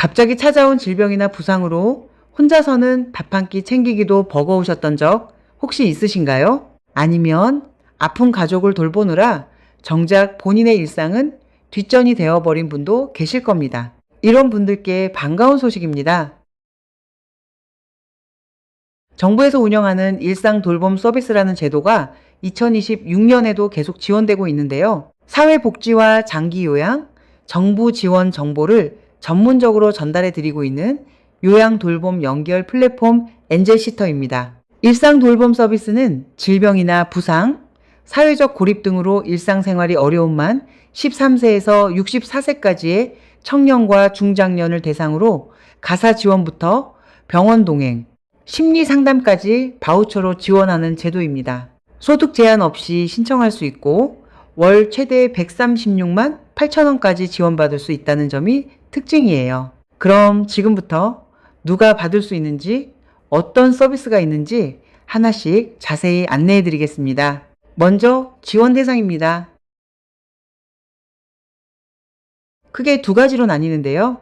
갑자기 찾아온 질병이나 부상으로 혼자서는 밥 한 끼 챙기기도 버거우셨던 적 혹시 있으신가요? 아니면 아픈 가족을 돌보느라 정작 본인의 일상은 뒷전이 되어버린 분도 계실 겁니다. 이런 분들께 반가운 소식입니다. 정부에서 운영하는 일상 돌봄 서비스라는 제도가 2026년에도 계속 지원되고 있는데요. 사회복지와 장기요양, 정부 지원 정보를 전문적으로 전달해 드리고 있는 요양 돌봄 연결 플랫폼 엔젤시터입니다. 일상 돌봄 서비스는 질병이나 부상, 사회적 고립 등으로 일상생활이 어려운 만 13세에서 64세까지의 청년과 중장년을 대상으로 가사 지원부터 병원 동행, 심리 상담까지 바우처로 지원하는 제도입니다. 소득 제한 없이 신청할 수 있고 월 최대 136만 8천 원까지 지원받을 수 있다는 점이 특징이에요. 그럼 지금부터 누가 받을 수 있는지, 어떤 서비스가 있는지 하나씩 자세히 안내해 드리겠습니다. 먼저 지원 대상입니다. 크게 두 가지로 나뉘는데요.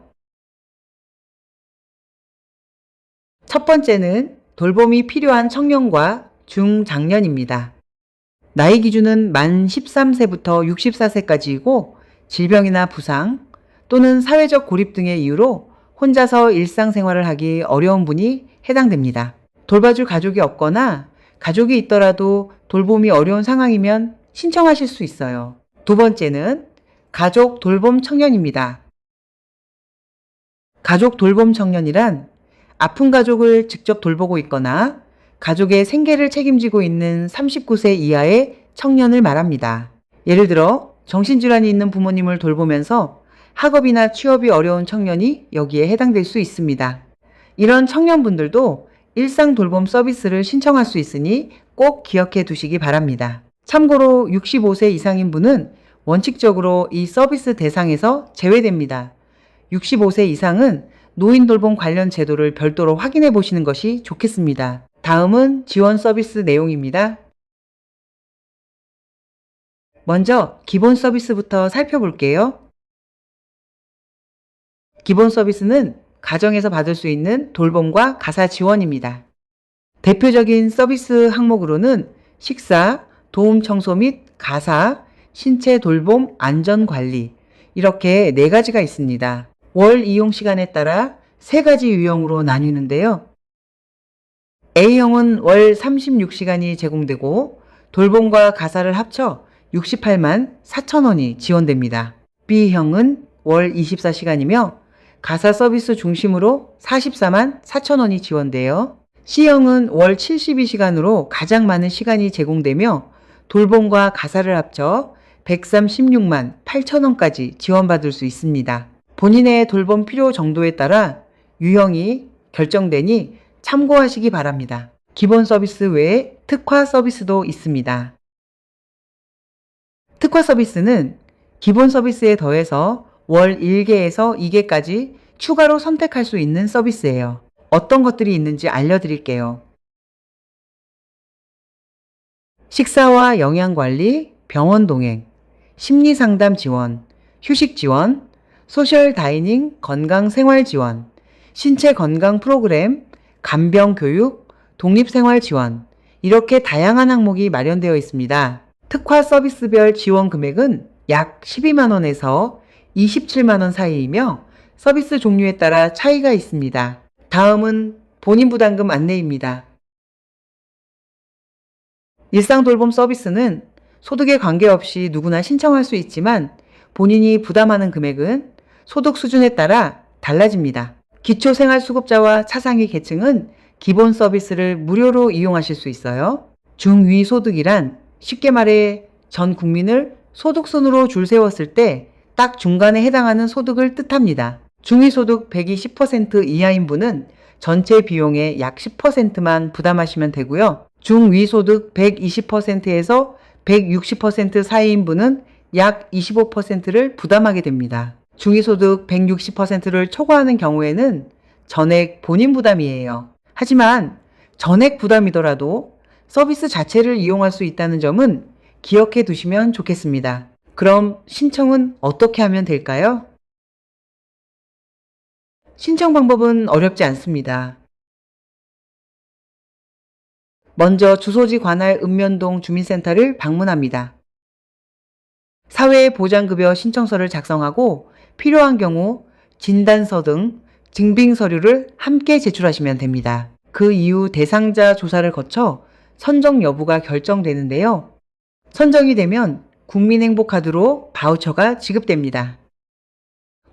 첫 번째는 돌봄이 필요한 청년과 중장년입니다. 나이 기준은 만 13세부터 64세까지이고 질병이나 부상 또는 사회적 고립 등의 이유로 혼자서 일상생활을 하기 어려운 분이 해당됩니다. 돌봐줄 가족이 없거나 가족이 있더라도 돌봄이 어려운 상황이면 신청하실 수 있어요. 두 번째는 가족 돌봄 청년입니다. 가족 돌봄 청년이란 아픈 가족을 직접 돌보고 있거나 가족의 생계를 책임지고 있는 39세 이하의 청년을 말합니다. 예를 들어 정신질환이 있는 부모님을 돌보면서 학업이나 취업이 어려운 청년이 여기에 해당될 수 있습니다. 이런 청년분들도 일상 돌봄 서비스를 신청할 수 있으니 꼭 기억해 두시기 바랍니다. 참고로 65세 이상인 분은 원칙적으로 이 서비스 대상에서 제외됩니다. 65세 이상은 노인 돌봄 관련 제도를 별도로 확인해 보시는 것이 좋겠습니다. 다음은 지원 서비스 내용입니다. 먼저 기본 서비스부터 살펴볼게요. 기본 서비스는 가정에서 받을 수 있는 돌봄과 가사 지원입니다. 대표적인 서비스 항목으로는 식사, 도움 청소 및 가사, 신체 돌봄, 안전 관리 이렇게 네 가지가 있습니다. 월 이용 시간에 따라 세 가지 유형으로 나뉘는데요. A형은 월 36시간이 제공되고 돌봄과 가사를 합쳐 68만 4천 원이 지원됩니다. B형은 월 24시간이며 가사 서비스 중심으로 44만 4천 원이 지원돼요. C형은 월 72시간으로 가장 많은 시간이 제공되며 돌봄과 가사를 합쳐 136만 8천 원까지 지원받을 수 있습니다. 본인의 돌봄 필요 정도에 따라 유형이 결정되니 참고하시기 바랍니다. 기본 서비스 외에 특화 서비스도 있습니다. 특화 서비스는 기본 서비스에 더해서 월 1개에서 2개까지 추가로 선택할 수 있는 서비스예요. 어떤 것들이 있는지 알려드릴게요. 식사와 영양관리, 병원 동행, 심리상담 지원, 휴식 지원, 소셜 다이닝, 건강 생활 지원, 신체 건강 프로그램, 간병 교육, 독립생활 지원 이렇게 다양한 항목이 마련되어 있습니다. 특화 서비스별 지원 금액은 약 12만 원에서 27만 원 사이이며 서비스 종류에 따라 차이가 있습니다. 다음은 본인 부담금 안내입니다. 일상 돌봄 서비스는 소득에 관계없이 누구나 신청할 수 있지만 본인이 부담하는 금액은 소득 수준에 따라 달라집니다. 기초생활수급자와 차상위 계층은 기본 서비스를 무료로 이용하실 수 있어요. 중위소득이란 쉽게 말해 전 국민을 소득순으로 줄 세웠을 때 딱 중간에 해당하는 소득을 뜻합니다. 중위소득 120% 이하인 분은 전체 비용의 약 10%만 부담하시면 되고요. 중위소득 120%에서 160% 사이인 분은 약 25%를 부담하게 됩니다. 중위소득 160%를 초과하는 경우에는 전액 본인 부담이에요. 하지만 전액 부담이더라도 서비스 자체를 이용할 수 있다는 점은 기억해 두시면 좋겠습니다. 그럼 신청은 어떻게 하면 될까요? 신청 방법은 어렵지 않습니다. 먼저 주소지 관할 읍면동 주민센터를 방문합니다. 사회보장급여 신청서를 작성하고 필요한 경우 진단서 등 증빙 서류를 함께 제출하시면 됩니다. 그 이후 대상자 조사를 거쳐 선정 여부가 결정되는데요. 선정이 되면 국민행복카드로 바우처가 지급됩니다.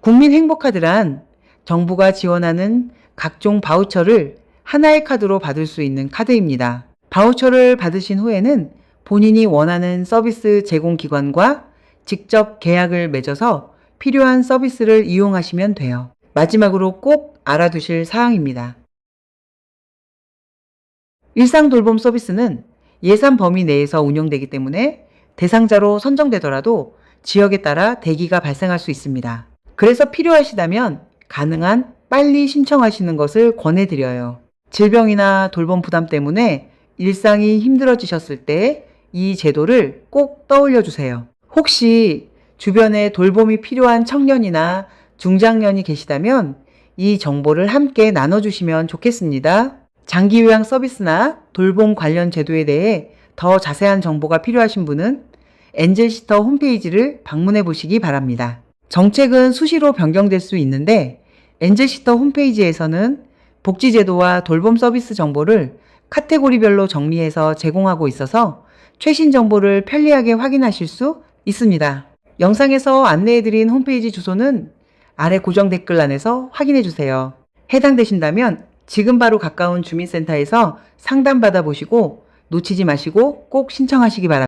국민행복카드란 정부가 지원하는 각종 바우처를 하나의 카드로 받을 수 있는 카드입니다. 바우처를 받으신 후에는 본인이 원하는 서비스 제공기관과 직접 계약을 맺어서 필요한 서비스를 이용하시면 돼요. 마지막으로 꼭 알아두실 사항입니다. 일상돌봄 서비스는 예산 범위 내에서 운영되기 때문에 대상자로 선정되더라도 지역에 따라 대기가 발생할 수 있습니다. 그래서 필요하시다면 가능한 빨리 신청하시는 것을 권해드려요. 질병이나 돌봄 부담 때문에 일상이 힘들어지셨을 때 이 제도를 꼭 떠올려 주세요. 혹시 주변에 돌봄이 필요한 청년이나 중장년이 계시다면 이 정보를 함께 나눠주시면 좋겠습니다. 장기 요양 서비스나 돌봄 관련 제도에 대해 더 자세한 정보가 필요하신 분은 엔젤시터 홈페이지를 방문해 보시기 바랍니다. 정책은 수시로 변경될 수 있는데 엔젤시터 홈페이지에서는 복지제도와 돌봄 서비스 정보를 카테고리별로 정리해서 제공하고 있어서 최신 정보를 편리하게 확인하실 수 있습니다. 영상에서 안내해드린 홈페이지 주소는 아래 고정 댓글란에서 확인해주세요. 해당되신다면 지금 바로 가까운 주민센터에서 상담받아 보시고 놓치지 마시고 꼭 신청하시기 바랍니다.